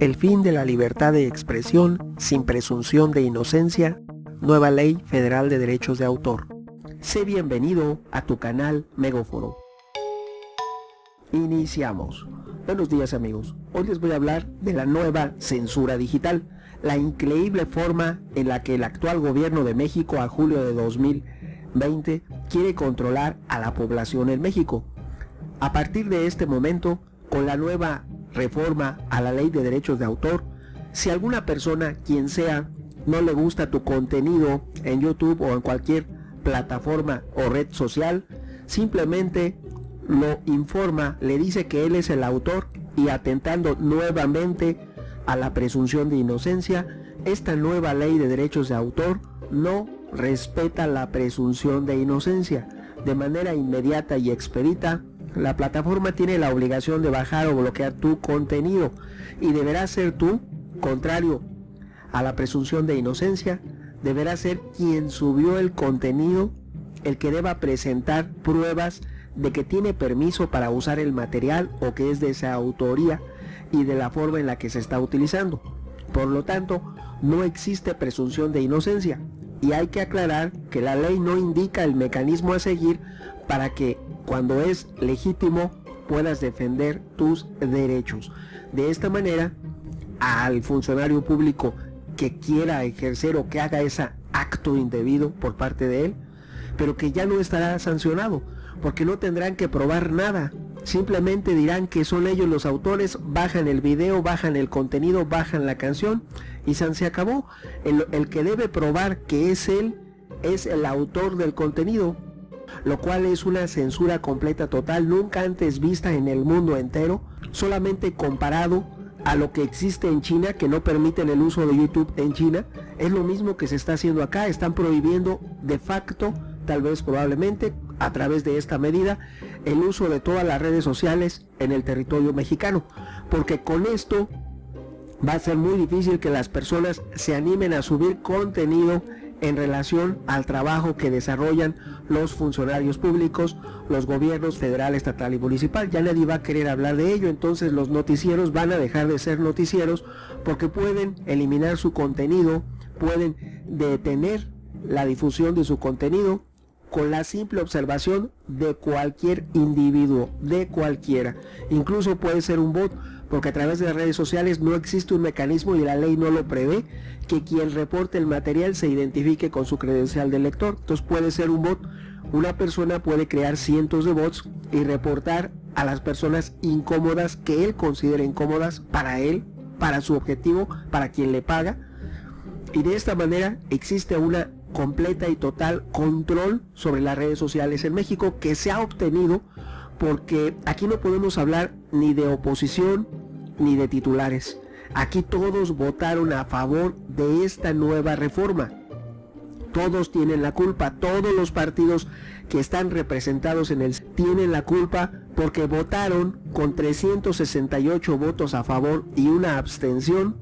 El fin de la libertad de expresión sin presunción de inocencia, nueva Ley Federal de Derechos de Autor. Sé bienvenido a tu canal Megóforo. Iniciamos. Buenos días amigos, hoy les voy a hablar de la nueva censura digital, la increíble forma en la que el actual gobierno de México a julio de 2020 quiere controlar a la población en México. A partir de este momento, con la nueva reforma a la Ley de Derechos de Autor, si alguna persona, quien sea, no le gusta tu contenido en YouTube o en cualquier plataforma o red social, simplemente lo informa, le dice que él es el autor y atentando nuevamente a la presunción de inocencia, esta nueva Ley de Derechos de Autor no respeta la presunción de inocencia. De manera inmediata y expedita, la plataforma tiene la obligación de bajar o bloquear tu contenido y deberás ser tú, contrario a la presunción de inocencia, deberá ser quien subió el contenido el que deba presentar pruebas de que tiene permiso para usar el material o que es de esa autoría y de la forma en la que se está utilizando. Por lo tanto, no existe presunción de inocencia y hay que aclarar que la ley no indica el mecanismo a seguir para que cuando es legítimo puedas defender tus derechos. De esta manera, al funcionario público que quiera ejercer o que haga ese acto indebido por parte de él, pero que ya no estará sancionado, porque no tendrán que probar nada, simplemente dirán que son ellos los autores, bajan el video, bajan el contenido, bajan la canción y se acabó. El que debe probar que es él, es el autor del contenido, lo cual es una censura completa total, nunca antes vista en el mundo entero, solamente comparado a lo que existe en China, que no permiten el uso de YouTube en China. Es lo mismo que se está haciendo acá, están prohibiendo de facto, tal vez probablemente a través de esta medida, el uso de todas las redes sociales en el territorio mexicano, porque con esto va a ser muy difícil que las personas se animen a subir contenido en relación al trabajo que desarrollan los funcionarios públicos, los gobiernos federal, estatal y municipal. Ya nadie va a querer hablar de ello, entonces los noticieros van a dejar de ser noticieros porque pueden eliminar su contenido, pueden detener la difusión de su contenido con la simple observación de cualquier individuo, de cualquiera. Incluso puede ser un bot, porque a través de las redes sociales no existe un mecanismo y la ley no lo prevé, que quien reporte el material se identifique con su credencial de lector. Entonces puede ser un bot. Una persona puede crear cientos de bots y reportar a las personas incómodas que él considere incómodas para él, para su objetivo, para quien le paga. Y de esta manera existe una completa y total control sobre las redes sociales en México, que se ha obtenido porque aquí no podemos hablar ni de oposición ni de titulares. Aquí todos votaron a favor de esta nueva reforma. Todos tienen la culpa, todos los partidos que están representados en el tienen la culpa porque votaron con 368 votos a favor y una abstención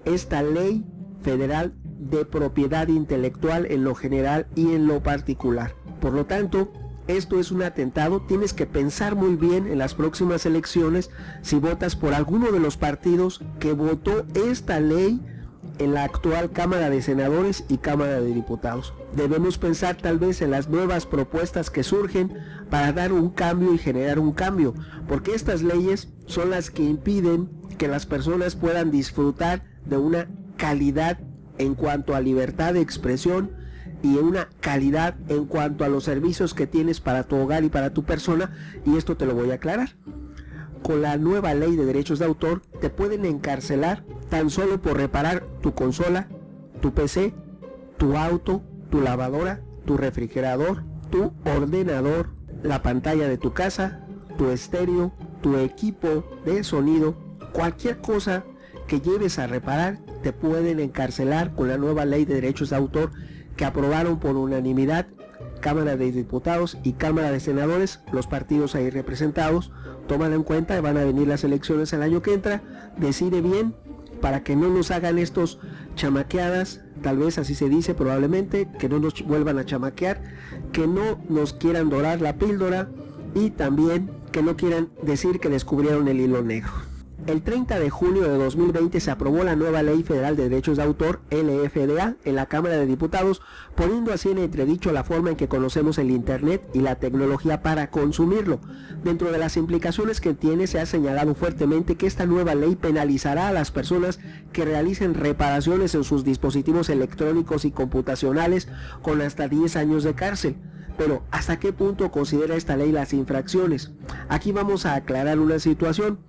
esta ley federal de propiedad intelectual en lo general y en lo particular. Por lo tanto, esto es un atentado. Tienes que pensar muy bien en las próximas elecciones si votas por alguno de los partidos que votó esta ley en la actual Cámara de Senadores y Cámara de Diputados. Debemos pensar tal vez en las nuevas propuestas que surgen para dar un cambio y generar un cambio, porque estas leyes son las que impiden que las personas puedan disfrutar de una calidad en cuanto a libertad de expresión y una calidad en cuanto a los servicios que tienes para tu hogar y para tu persona, y esto te lo voy a aclarar. Con la nueva Ley de Derechos de Autor te pueden encarcelar tan solo por reparar tu consola, tu PC, tu auto, tu lavadora, tu refrigerador, tu ordenador, la pantalla de tu casa, tu estéreo, tu equipo de sonido, cualquier cosa que lleves a reparar te pueden encarcelar con la nueva Ley de Derechos de Autor que aprobaron por unanimidad Cámara de Diputados y Cámara de Senadores, los partidos ahí representados. Tómalo en cuenta, van a venir las elecciones el año que entra, decide bien para que no nos hagan estos chamaqueadas, tal vez así se dice probablemente, que no nos vuelvan a chamaquear, que no nos quieran dorar la píldora y también que no quieran decir que descubrieron el hilo negro. El 30 de junio de 2020 se aprobó la nueva Ley Federal de Derechos de Autor, LFDA, en la Cámara de Diputados, poniendo así en entredicho la forma en que conocemos el Internet y la tecnología para consumirlo. Dentro de las implicaciones que tiene, se ha señalado fuertemente que esta nueva ley penalizará a las personas que realicen reparaciones en sus dispositivos electrónicos y computacionales con hasta 10 años de cárcel. Pero, ¿hasta qué punto considera esta ley las infracciones? Aquí vamos a aclarar una situación.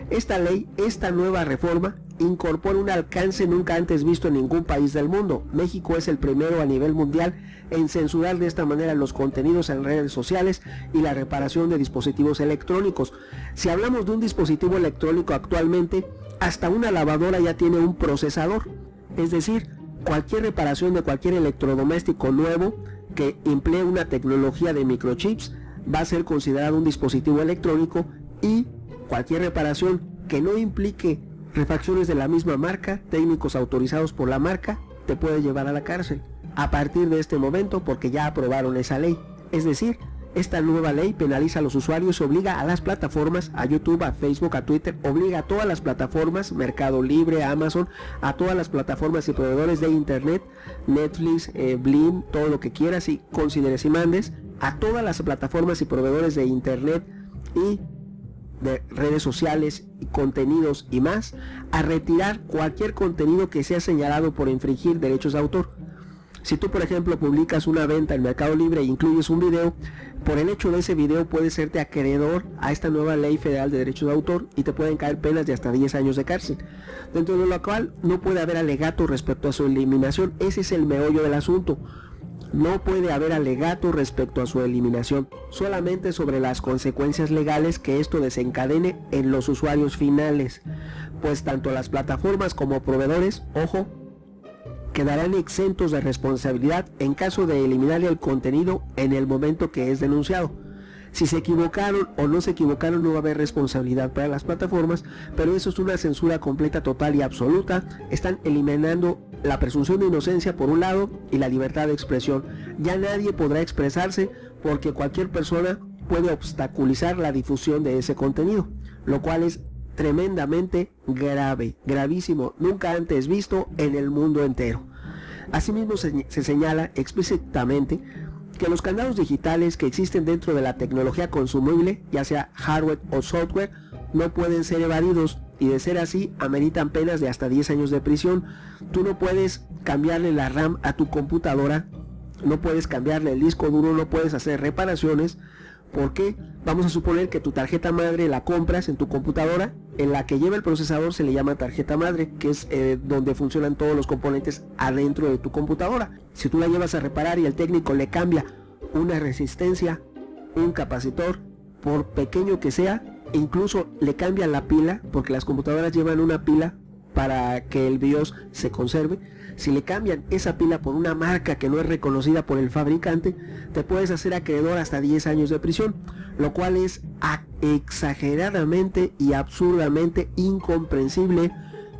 Esta ley, esta nueva reforma, incorpora un alcance nunca antes visto en ningún país del mundo. México es el primero a nivel mundial en censurar de esta manera los contenidos en redes sociales y la reparación de dispositivos electrónicos. Si hablamos de un dispositivo electrónico actualmente, hasta una lavadora ya tiene un procesador. Es decir, cualquier reparación de cualquier electrodoméstico nuevo que emplee una tecnología de microchips va a ser considerado un dispositivo electrónico, y cualquier reparación que no implique refacciones de la misma marca, técnicos autorizados por la marca, te puede llevar a la cárcel a partir de este momento, porque ya aprobaron esa ley. Es decir, esta nueva ley penaliza a los usuarios, obliga a las plataformas, a YouTube, a Facebook, a Twitter, obliga a todas las plataformas, Mercado Libre, Amazon, a todas las plataformas y proveedores de Internet, Netflix, Blim, todo lo que quieras y consideres y mandes, a todas las plataformas y proveedores de Internet y de redes sociales y contenidos y más, a retirar cualquier contenido que sea señalado por infringir derechos de autor. Si tú, por ejemplo, publicas una venta en Mercado Libre e incluyes un video, por el hecho de ese video puedes serte acreedor a esta nueva Ley Federal de Derechos de Autor y te pueden caer penas de hasta 10 años de cárcel, dentro de lo cual no puede haber alegato respecto a su eliminación. Ese es el meollo del asunto. No puede haber alegato respecto a su eliminación, solamente sobre las consecuencias legales que esto desencadene en los usuarios finales, pues tanto las plataformas como proveedores, ojo, quedarán exentos de responsabilidad en caso de eliminar el contenido en el momento que es denunciado. Si se equivocaron o no se equivocaron, no va a haber responsabilidad para las plataformas, pero eso es una censura completa, total y absoluta. Están eliminando la presunción de inocencia por un lado y la libertad de expresión. Ya nadie podrá expresarse porque cualquier persona puede obstaculizar la difusión de ese contenido, lo cual es tremendamente grave, gravísimo, nunca antes visto en el mundo entero. Asimismo se señala explícitamente que los candados digitales que existen dentro de la tecnología consumible, ya sea hardware o software, no pueden ser evadidos, y de ser así ameritan penas de hasta 10 años de prisión. Tú no puedes cambiarle la RAM a tu computadora, no puedes cambiarle el disco duro, no puedes hacer reparaciones. ¿Por qué? Vamos a suponer que tu tarjeta madre la compras en tu computadora, en la que lleva el procesador se le llama tarjeta madre, que es donde funcionan todos los componentes adentro de tu computadora. Si tú la llevas a reparar y el técnico le cambia una resistencia, un capacitor, por pequeño que sea, incluso le cambia la pila, porque las computadoras llevan una pila para que el BIOS se conserve. Si le cambian esa pila por una marca que no es reconocida por el fabricante, te puedes hacer acreedor hasta 10 años de prisión, lo cual es exageradamente y absurdamente incomprensible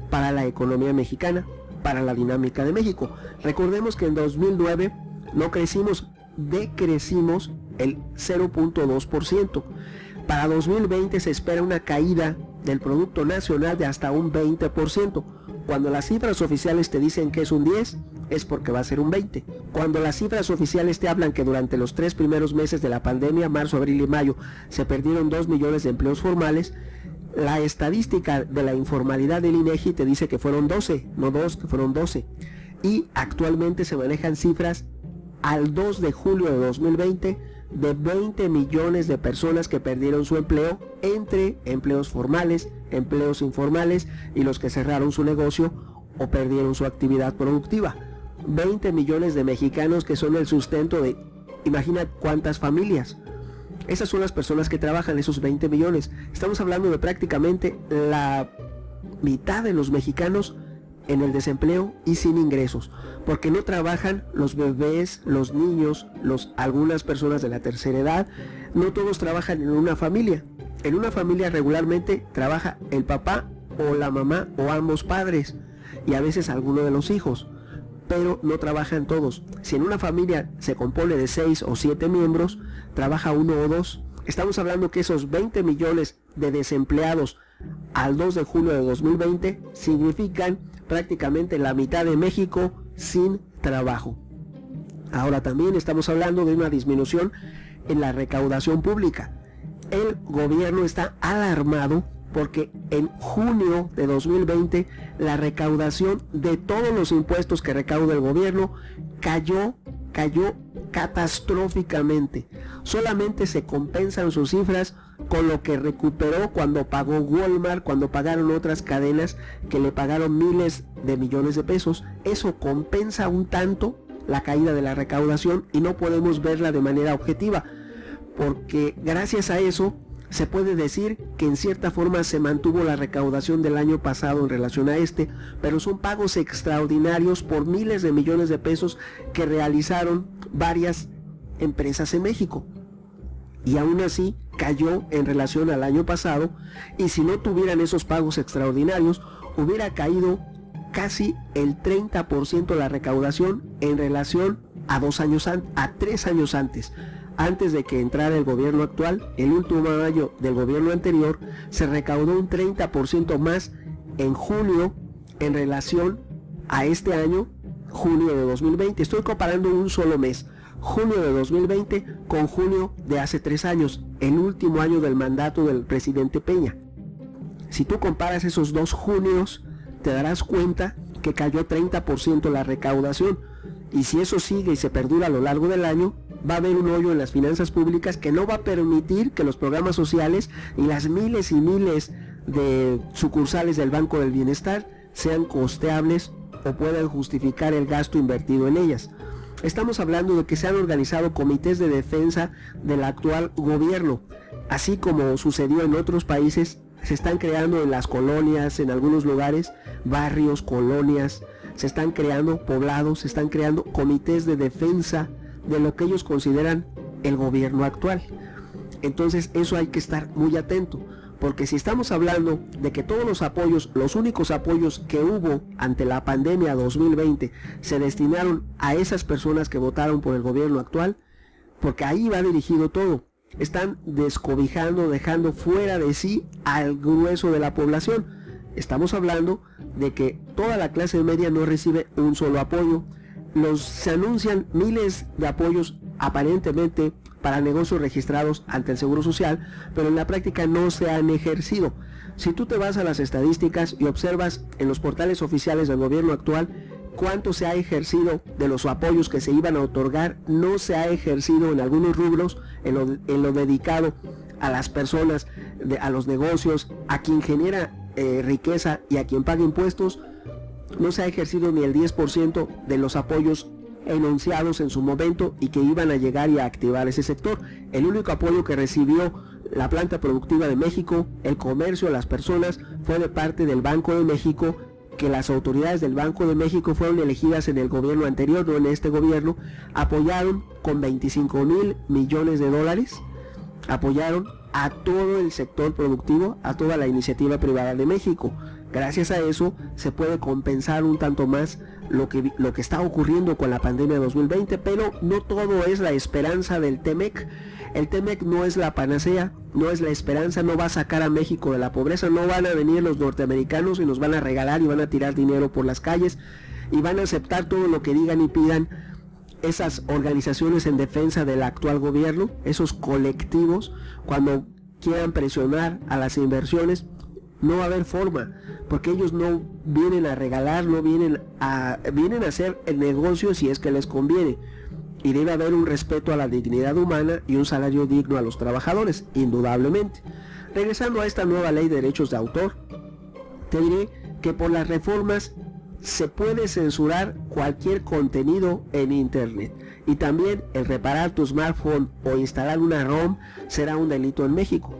para la economía mexicana, para la dinámica de México. Recordemos que en 2009 no crecimos, decrecimos el 0.2%. Para 2020 se espera una caída del Producto Nacional de hasta un 20%. Cuando las cifras oficiales te dicen que es un 10, es porque va a ser un 20. Cuando las cifras oficiales te hablan que durante los 3 primeros meses de la pandemia, marzo, abril y mayo, se perdieron 2 millones de empleos formales, la estadística de la informalidad del INEGI te dice que fueron 12, no 2, que fueron 12. Y actualmente se manejan cifras al 2 de julio de 2020 de 20 millones de personas que perdieron su empleo, entre empleos formales, empleos informales y los que cerraron su negocio o perdieron su actividad productiva. 20 millones de mexicanos que son el sustento de, imagina cuántas familias. Esas son las personas que trabajan, esos 20 millones. Estamos hablando de prácticamente la mitad de los mexicanos en el desempleo y sin ingresos, porque no trabajan los bebés, los niños, algunas personas de la tercera edad. No todos trabajan en una familia. En una familia regularmente trabaja el papá o la mamá o ambos padres y a veces alguno de los hijos, pero no trabajan todos. Si en una familia se compone de 6 o 7 miembros, trabaja uno o dos. Estamos hablando que esos 20 millones de desempleados al 2 de julio de 2020 significan prácticamente la mitad de México sin trabajo. Ahora también estamos hablando de una disminución en la recaudación pública. El gobierno está alarmado porque en junio de 2020 la recaudación de todos los impuestos que recauda el gobierno cayó catastróficamente. Solamente se compensan sus cifras con lo que recuperó cuando pagó Walmart, cuando pagaron otras cadenas que le pagaron miles de millones de pesos. Eso compensa un tanto la caída de la recaudación y no podemos verla de manera objetiva, porque gracias a eso se puede decir que en cierta forma se mantuvo la recaudación del año pasado en relación a este, pero son pagos extraordinarios por miles de millones de pesos que realizaron varias empresas en México. Y aún así cayó en relación al año pasado, y si no tuvieran esos pagos extraordinarios, hubiera caído casi el 30% la recaudación en relación a 3 años antes de que entrara el gobierno actual. El último año del gobierno anterior se recaudó un 30% más en junio en relación a este año, junio de 2020. Estoy comparando un solo mes, junio de 2020 con junio de hace 3 años, el último año del mandato del presidente Peña. Si tú comparas esos dos junios, te darás cuenta que cayó 30% la recaudación, y si eso sigue y se perdura a lo largo del año, va a haber un hoyo en las finanzas públicas que no va a permitir que los programas sociales y las miles y miles de sucursales del Banco del Bienestar sean costeables o puedan justificar el gasto invertido en ellas. Estamos hablando de que se han organizado comités de defensa del actual gobierno, así como sucedió en otros países. Se están creando en las colonias, en algunos lugares, barrios, colonias, se están creando poblados, se están creando comités de defensa de lo que ellos consideran el gobierno actual. Entonces eso hay que estar muy atento, porque si estamos hablando de que todos los apoyos, los únicos apoyos que hubo ante la pandemia 2020 se destinaron a esas personas que votaron por el gobierno actual, porque ahí va dirigido todo. Están descobijando, dejando fuera de sí al grueso de la población. Estamos hablando de que toda la clase media no recibe un solo apoyo. Se anuncian miles de apoyos aparentemente para negocios registrados ante el Seguro Social, pero en la práctica no se han ejercido. Si tú te vas a las estadísticas y observas en los portales oficiales del gobierno actual cuánto se ha ejercido de los apoyos que se iban a otorgar, no se ha ejercido en algunos rubros, en lo dedicado a las personas, a los negocios, a quien genera riqueza y a quien paga impuestos. No se ha ejercido ni el 10% de los apoyos enunciados en su momento y que iban a llegar y a activar ese sector. El único apoyo que recibió la planta productiva de México, el comercio, las personas, fue de parte del Banco de México, que las autoridades del Banco de México fueron elegidas en el gobierno anterior, no en este gobierno. Apoyaron con 25,000 millones de dólares, apoyaron a todo el sector productivo, a toda la iniciativa privada de México. Gracias a eso se puede compensar un tanto más lo que está ocurriendo con la pandemia 2020, pero no todo es la esperanza del TEMEC. El TEMEC no es la panacea, no es la esperanza, no va a sacar a México de la pobreza. No van a venir los norteamericanos y nos van a regalar y van a tirar dinero por las calles y van a aceptar todo lo que digan y pidan esas organizaciones en defensa del actual gobierno, esos colectivos. Cuando quieran presionar a las inversiones, no va a haber forma, porque ellos no vienen a regalar, no vienen a hacer el negocio si es que les conviene. Y debe haber un respeto a la dignidad humana y un salario digno a los trabajadores, indudablemente. Regresando a esta nueva ley de derechos de autor, te diré que por las reformas se puede censurar cualquier contenido en internet, y también el reparar tu smartphone o instalar una ROM será un delito en México.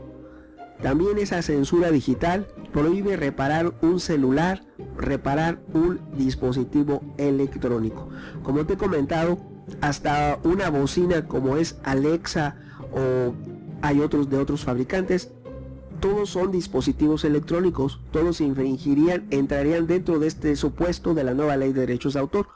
También esa censura digital prohíbe reparar un celular, reparar un dispositivo electrónico. Como te he comentado, hasta una bocina como es Alexa o hay otros de otros fabricantes, todos son dispositivos electrónicos, todos entrarían dentro de este supuesto de la nueva ley de derechos de autor.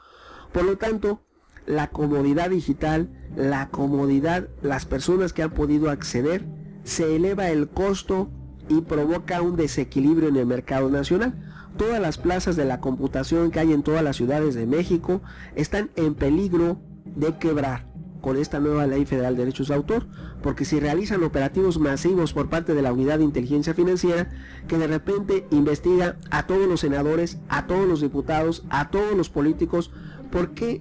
Por lo tanto, la comodidad digital, las personas que han podido acceder, se eleva el costo y provoca un desequilibrio en el mercado nacional. Todas las plazas de la computación que hay en todas las ciudades de México están en peligro de quebrar con esta nueva Ley Federal de Derechos de Autor, porque si realizan operativos masivos por parte de la Unidad de Inteligencia Financiera, que de repente investiga a todos los senadores, a todos los diputados, a todos los políticos, porque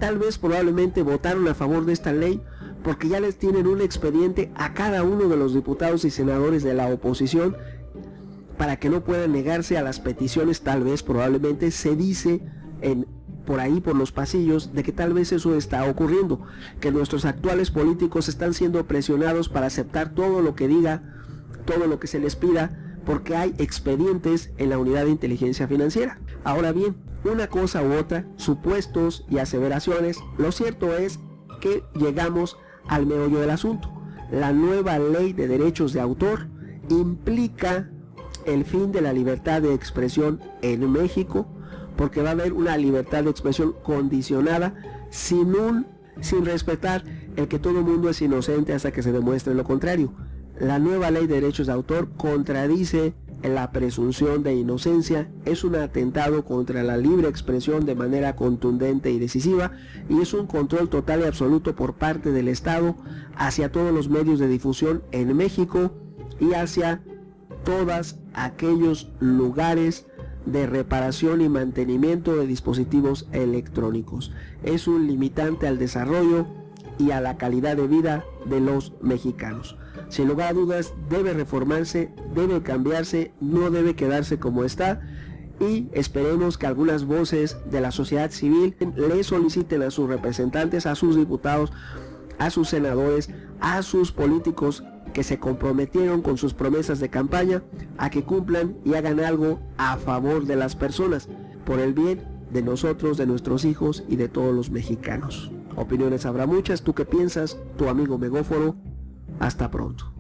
tal vez probablemente votaron a favor de esta ley, porque ya les tienen un expediente a cada uno de los diputados y senadores de la oposición, para que no puedan negarse a las peticiones. Tal vez probablemente se dice por ahí por los pasillos de que tal vez eso está ocurriendo, que nuestros actuales políticos están siendo presionados para aceptar todo lo que diga, todo lo que se les pida, porque hay expedientes en la Unidad de Inteligencia Financiera. Ahora bien, una cosa u otra, supuestos y aseveraciones, lo cierto es que llegamos al meollo del asunto. La nueva Ley de Derechos de Autor implica el fin de la libertad de expresión en México, porque va a haber una libertad de expresión condicionada sin respetar el que todo el mundo es inocente hasta que se demuestre lo contrario. La nueva Ley de Derechos de Autor contradice la presunción de inocencia, es un atentado contra la libre expresión de manera contundente y decisiva, y es un control total y absoluto por parte del Estado hacia todos los medios de difusión en México y hacia todos aquellos lugares de reparación y mantenimiento de dispositivos electrónicos. Es un limitante al desarrollo y a la calidad de vida de los mexicanos. Sin lugar a dudas, debe reformarse, debe cambiarse, no debe quedarse como está, y esperemos que algunas voces de la sociedad civil le soliciten a sus representantes, a sus diputados, a sus senadores, a sus políticos que se comprometieron con sus promesas de campaña a que cumplan y hagan algo a favor de las personas, por el bien de nosotros, de nuestros hijos y de todos los mexicanos. Opiniones habrá muchas. ¿Tú qué piensas? Tu amigo Megóforo. Hasta pronto.